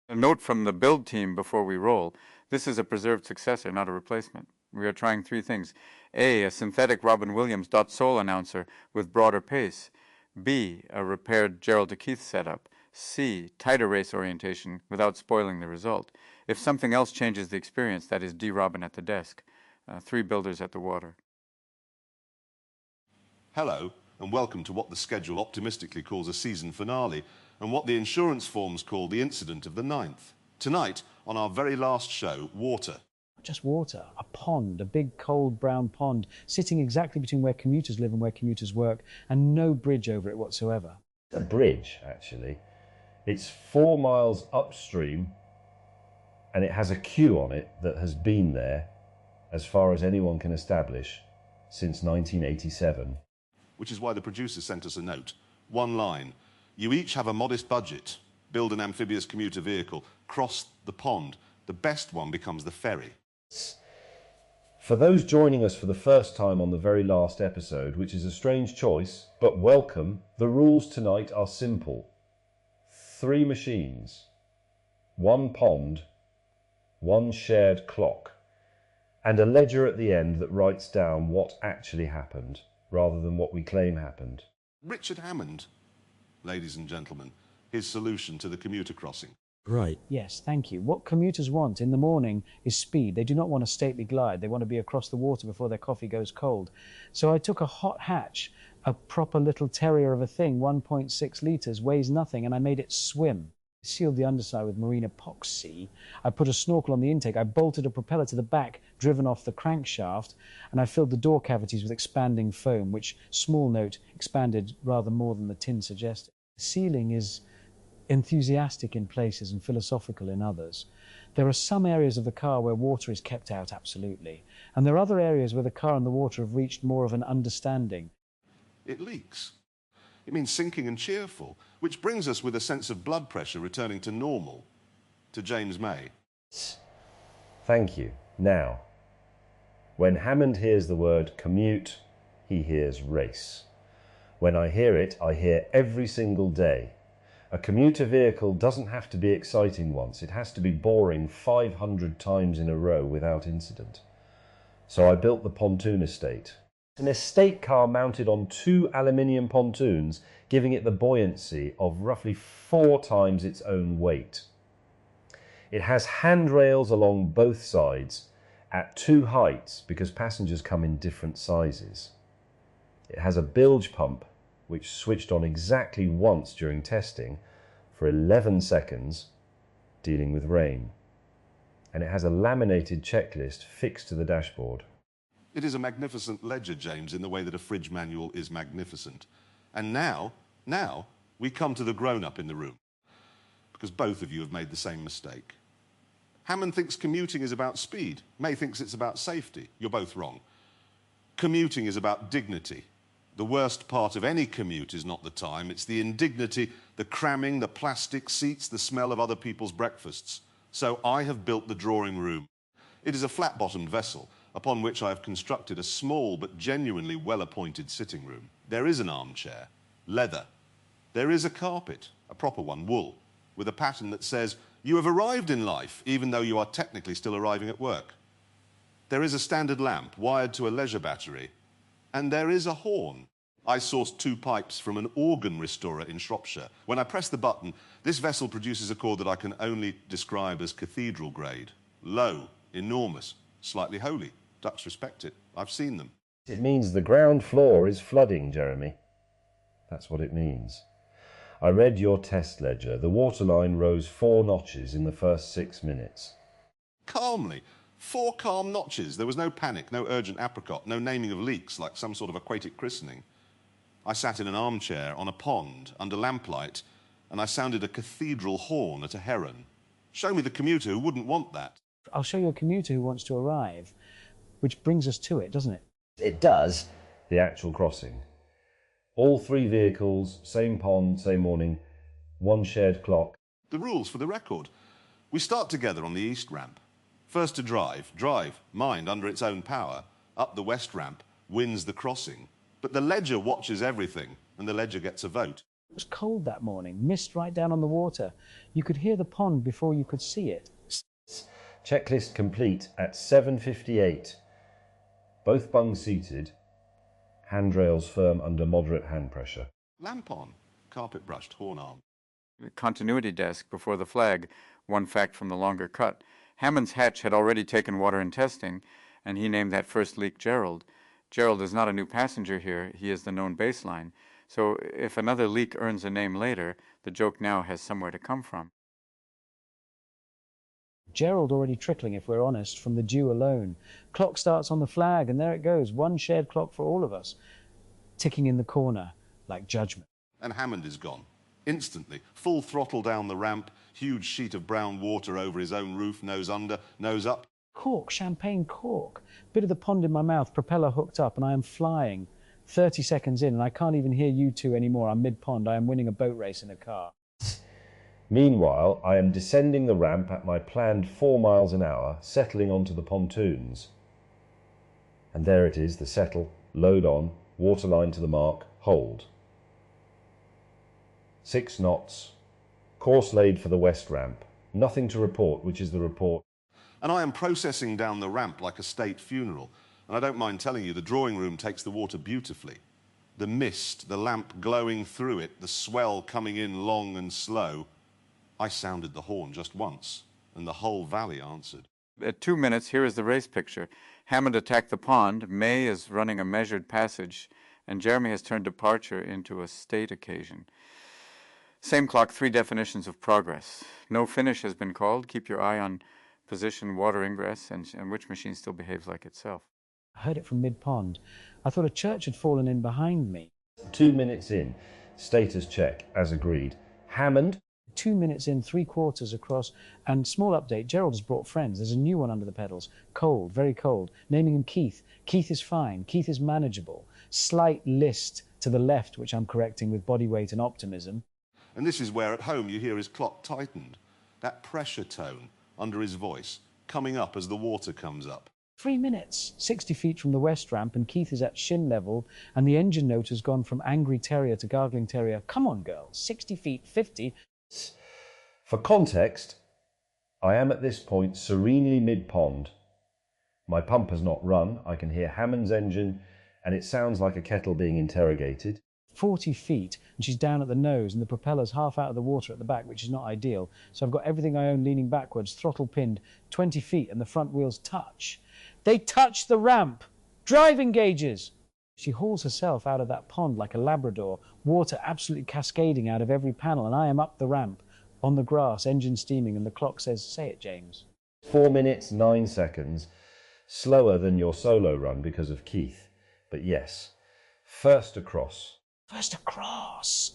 A note from the build team before we roll. This is a preserved successor, not a replacement. We are trying three things. A synthetic Robin.Sol announcer with broader pace. B, a repaired Gerald O'Keefe setup. C, tighter race orientation without spoiling the result. If something else changes the experience, that is D. Robin at the desk. Three builders at the water. Hello, and welcome to what the schedule optimistically calls a season finale, and what the insurance forms call the incident of the 9th. Tonight, on our very last show, water. Just water, a pond, a big cold brown pond, sitting exactly between where commuters live and where commuters work, and no bridge over it whatsoever. A bridge, actually. It's 4 miles upstream, and it has a queue on it that has been there, as far as anyone can establish, since 1987. Which is why the producer sent us a note. One line. You each have a modest budget. Build an amphibious commuter vehicle. Cross the pond. The best one becomes the ferry. For those joining us for the first time on the very last episode, which is a strange choice, but welcome, the rules tonight are simple. 3 machines, 1 pond, 1 shared clock, and a ledger at the end that writes down what actually happened, rather than what we claim happened. Richard Hammond, ladies and gentlemen, his solution to the commuter crossing. Right. Yes, thank you. What commuters want in the morning is speed. They do not want a stately glide. They want to be across the water before their coffee goes cold. So I took a hot hatch, a proper little terrier of a thing, 1.6 litres, weighs nothing, and I made it swim. I sealed the underside with marine epoxy. I put a snorkel on the intake. I bolted a propeller to the back, driven off the crankshaft, and I filled the door cavities with expanding foam, which, small note, expanded rather more than the tin suggested. The ceiling is enthusiastic in places and philosophical in others. There are some areas of the car where water is kept out absolutely, and there are other areas where the car and the water have reached more of an understanding. It leaks. It means sinking and cheerful, which brings us with a sense of blood pressure returning to normal, to James May. Thank you. Now, when Hammond hears the word commute, he hears race. When I hear it, I hear every single day. A commuter vehicle doesn't have to be exciting once. It has to be boring 500 times in a row without incident. So I built the pontoon estate. An estate car mounted on 2 aluminium pontoons, giving it the buoyancy of roughly 4 times its own weight. It has handrails along both sides at 2 heights because passengers come in different sizes. It has a bilge pump which switched on exactly once during testing for 11 seconds dealing with rain. And it has a laminated checklist fixed to the dashboard. It is a magnificent ledger, James, in the way that a fridge manual is magnificent. And now we come to the grown-up in the room, because both of you have made the same mistake. Hammond thinks commuting is about speed. May thinks it's about safety. You're both wrong. Commuting is about dignity. The worst part of any commute is not the time, it's the indignity, the cramming, the plastic seats, the smell of other people's breakfasts. So I have built the drawing room. It is a flat-bottomed vessel, upon which I have constructed a small but genuinely well-appointed sitting room. There is an armchair, leather. There is a carpet, a proper one, wool, with a pattern that says, you have arrived in life, even though you are technically still arriving at work. There is a standard lamp wired to a leisure battery, and there is a horn. I sourced 2 pipes from an organ restorer in Shropshire. When I press the button, this vessel produces a chord that I can only describe as cathedral grade. Low, enormous, slightly holy. Ducks respect it. I've seen them. It means the ground floor is flooding, Jeremy. That's what it means. I read your test ledger. The waterline rose 4 notches in the first 6 minutes. Calmly. 4 calm notches. There was no panic, no urgent apricot, no naming of leaks like some sort of aquatic christening. I sat in an armchair on a pond under lamplight, and I sounded a cathedral horn at a heron. Show me the commuter who wouldn't want that. I'll show you a commuter who wants to arrive, which brings us to it, doesn't it? It does. The actual crossing. All 3 vehicles, same pond, same morning, 1 shared clock. The rules for the record. We start together on the east ramp. First to drive, mind under its own power, up the west ramp, wins the crossing. But the ledger watches everything, and the ledger gets a vote. It was cold that morning, mist right down on the water. You could hear the pond before you could see it. Checklist complete at 7:58. Both bungs seated, handrails firm under moderate hand pressure. Lamp on, carpet brushed, horn arm. Continuity desk before the flag, one fact from the longer cut. Hammond's hatch had already taken water in testing, and he named that first leak Gerald. Gerald is not a new passenger here, he is the known baseline. So if another leak earns a name later, the joke now has somewhere to come from. Gerald already trickling, if we're honest, from the dew alone. Clock starts on the flag, and there it goes, one shared clock for all of us, ticking in the corner like judgment. And Hammond is gone. Instantly, full throttle down the ramp, huge sheet of brown water over his own roof, nose under, nose up. Cork, champagne cork. Bit of the pond in my mouth, propeller hooked up, and I am flying. 30 seconds in, and I can't even hear you two anymore. I'm mid-pond. I am winning a boat race in a car. Meanwhile, I am descending the ramp at my planned 4 miles an hour, settling onto the pontoons. And there it is, the settle, load on, waterline to the mark, hold. 6 knots, course laid for the west ramp. Nothing to report, which is the report. And I am processing down the ramp like a state funeral. And I don't mind telling you, the drawing room takes the water beautifully. The mist, the lamp glowing through it, the swell coming in long and slow. I sounded the horn just once, and the whole valley answered. At 2 minutes, here is the race picture. Hammond attacked the pond, May is running a measured passage, and Jeremy has turned departure into a state occasion. Same clock, 3 definitions of progress. No finish has been called. Keep your eye on position, water ingress, and which machine still behaves like itself. I heard it from mid-pond. I thought a church had fallen in behind me. 2 minutes in, status check, as agreed. Hammond. 2 minutes in, 3/4 across, and small update, Gerald has brought friends. There's a new one under the pedals. Cold, very cold. Naming him Keith. Keith is fine. Keith is manageable. Slight list to the left, which I'm correcting with body weight and optimism. And this is where at home you hear his clock tightened. That pressure tone under his voice coming up as the water comes up. 3 minutes, 60 feet from the west ramp, and Keith is at shin level, and the engine note has gone from angry terrier to gargling terrier. Come on, girl, 60 feet, 50. For context, I am at this point serenely mid-pond. My pump has not run. I can hear Hammond's engine, and it sounds like a kettle being interrogated. 40 feet, and she's down at the nose, and the propeller's half out of the water at the back, which is not ideal. So I've got everything I own leaning backwards, throttle pinned, 20 feet, and the front wheels touch. They touch the ramp! Driving gauges! She hauls herself out of that pond like a Labrador, water absolutely cascading out of every panel, and I am up the ramp, on the grass, engine steaming, and the clock says, say it, James. 4 minutes, 9 seconds. Slower than your solo run because of Keith. But yes, first across. First across!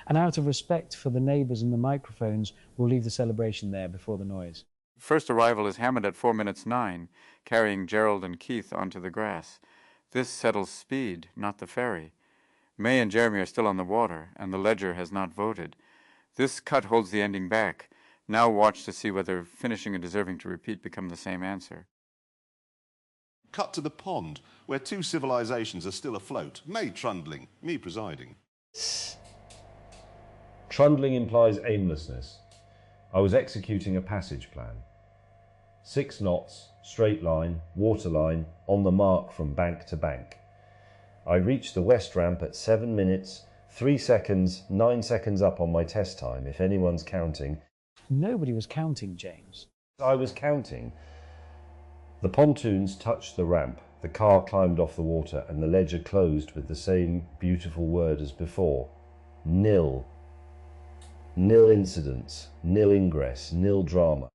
And out of respect for the neighbours and the microphones, we'll leave the celebration there before the noise. First arrival is Hammond at 4 minutes 9, carrying Gerald and Keith onto the grass. This settles speed, not the ferry. May and Jeremy are still on the water, and the ledger has not voted. This cut holds the ending back. Now watch to see whether finishing and deserving to repeat become the same answer. Cut to the pond, where 2 civilizations are still afloat. May trundling, me presiding. Trundling implies aimlessness. I was executing a passage plan. 6 knots, straight line, waterline, on the mark from bank to bank. I reached the west ramp at 7 minutes, 3 seconds, 9 seconds up on my test time, if anyone's counting. Nobody was counting, James. I was counting. The pontoons touched the ramp, the car climbed off the water, and the ledger closed with the same beautiful word as before. Nil. Nil incidents, nil ingress, nil drama.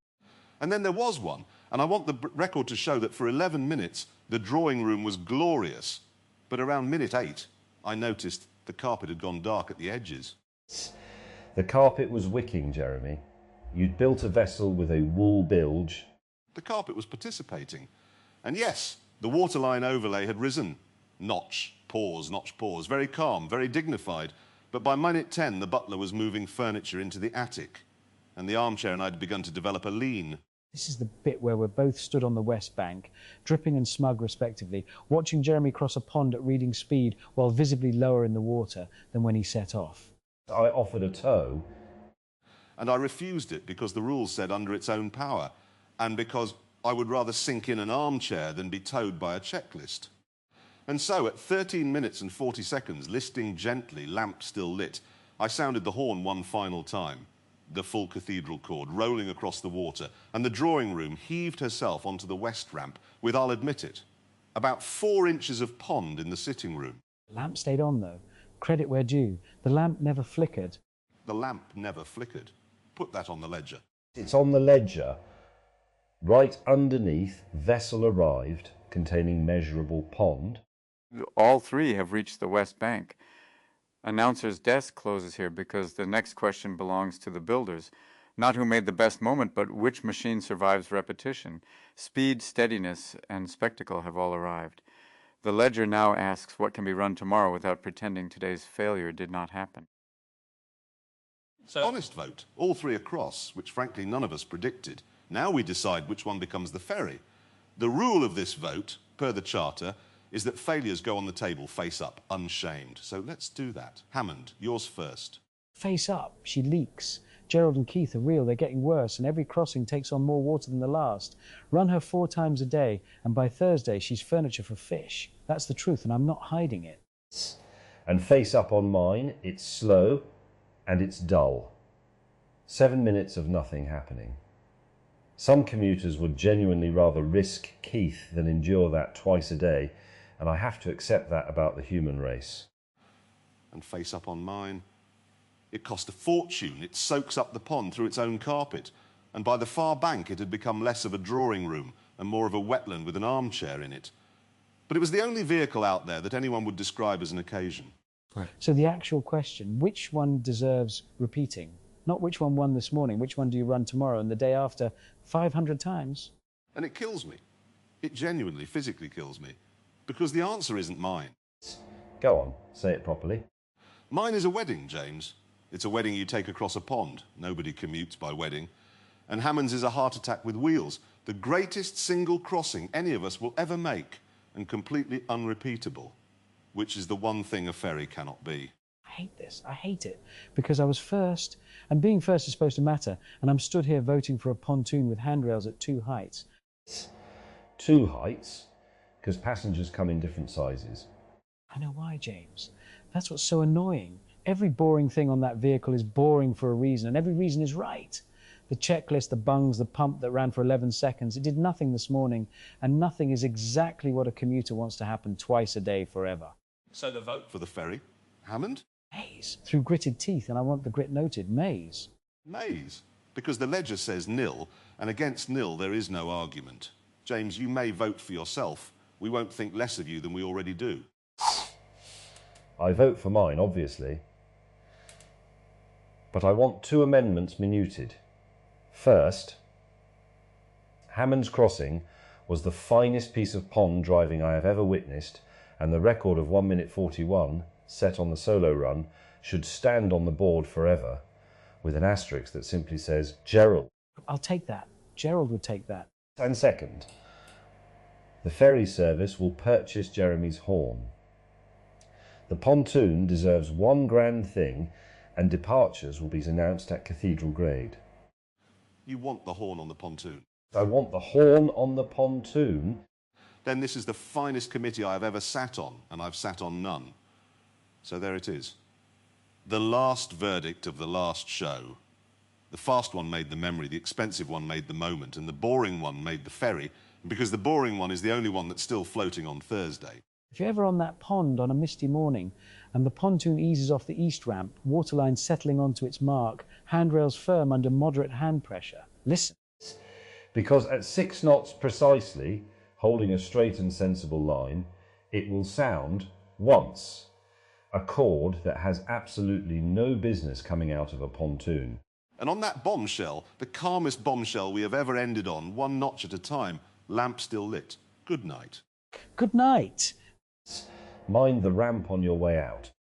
And then there was one, and I want the record to show that for 11 minutes the drawing room was glorious. But around minute 8, I noticed the carpet had gone dark at the edges. The carpet was wicking, Jeremy. You'd built a vessel with a wool bilge. The carpet was participating. And yes, the waterline overlay had risen. Notch, pause, very calm, very dignified. But by minute 10, the butler was moving furniture into the attic, and the armchair and I had begun to develop a lean. This is the bit where we're both stood on the west bank, dripping and smug respectively, watching Jeremy cross a pond at reading speed while visibly lower in the water than when he set off. I offered a tow. And I refused it because the rules said under its own power, and because I would rather sink in an armchair than be towed by a checklist. And so at 13 minutes and 40 seconds, listing gently, lamp still lit, I sounded the horn one final time, the full cathedral chord rolling across the water, and the drawing room heaved herself onto the west ramp with, I'll admit it, about 4 inches of pond in the sitting room. The lamp stayed on, though. Credit where due. The lamp never flickered. The lamp never flickered. Put that on the ledger. It's on the ledger, right underneath vessel arrived containing measurable pond. All three have reached the west bank. Announcer's desk closes here because the next question belongs to the builders. Not who made the best moment, but which machine survives repetition. Speed, steadiness, and spectacle have all arrived. The ledger now asks what can be run tomorrow without pretending today's failure did not happen. So, honest vote, all three across, which frankly none of us predicted. Now we decide which one becomes the ferry. The rule of this vote, per the charter, is that failures go on the table face up, unshamed. So let's do that. Hammond, yours first. Face up. She leaks. Gerald and Keith are real. They're getting worse, and every crossing takes on more water than the last. Run her 4 times a day, and by Thursday she's furniture for fish. That's the truth, and I'm not hiding it. And face up on mine, it's slow and it's dull. 7 minutes of nothing happening. Some commuters would genuinely rather risk Keith than endure that twice a day, and I have to accept that about the human race. And face up on mine. It cost a fortune. It soaks up the pond through its own carpet. And by the far bank it had become less of a drawing room and more of a wetland with an armchair in it. But it was the only vehicle out there that anyone would describe as an occasion. Right. So the actual question, which one deserves repeating? Not which one won this morning, which one do you run tomorrow and the day after 500 times? And it kills me. It genuinely, physically kills me. Because the answer isn't mine. Go on, say it properly. Mine is a wedding, James. It's a wedding you take across a pond. Nobody commutes by wedding. And Hammond's is a heart attack with wheels. The greatest single crossing any of us will ever make, and completely unrepeatable, which is the one thing a ferry cannot be. I hate this. I hate it. Because I was first, and being first is supposed to matter, and I'm stood here voting for a pontoon with handrails at 2 heights. 2 heights? Because passengers come in different sizes. I know why, James. That's what's so annoying. Every boring thing on that vehicle is boring for a reason, and every reason is right. The checklist, the bungs, the pump that ran for 11 seconds, it did nothing this morning, and nothing is exactly what a commuter wants to happen twice a day forever. So the vote for the ferry? Hammond? Maze. Through gritted teeth, and I want the grit noted. Maze. Maze. Because the ledger says nil, and against nil there is no argument. James, you may vote for yourself. We won't think less of you than we already do. I vote for mine, obviously. But I want 2 amendments minuted. First, Hammond's Crossing was the finest piece of pond driving I have ever witnessed, and the record of 1 minute 41, set on the solo run, should stand on the board forever, with an asterisk that simply says, Gerald. I'll take that. Gerald would take that. And second, the ferry service will purchase Jeremy's horn. The pontoon deserves one grand thing, and departures will be announced at cathedral grade. You want the horn on the pontoon? I want the horn on the pontoon. Then this is the finest committee I have ever sat on, and I've sat on none. So there it is. The last verdict of the last show. The fast one made the memory, the expensive one made the moment, and the boring one made the ferry, because the boring one is the only one that's still floating on Thursday. If you're ever on that pond on a misty morning and the pontoon eases off the east ramp, waterline settling onto its mark, handrails firm under moderate hand pressure, listen. Because at 6 knots precisely, holding a straight and sensible line, it will sound once a chord that has absolutely no business coming out of a pontoon. And on that bombshell, the calmest bombshell we have ever ended on, 1 notch at a time, lamp still lit. Good night. Good night. Mind the ramp on your way out.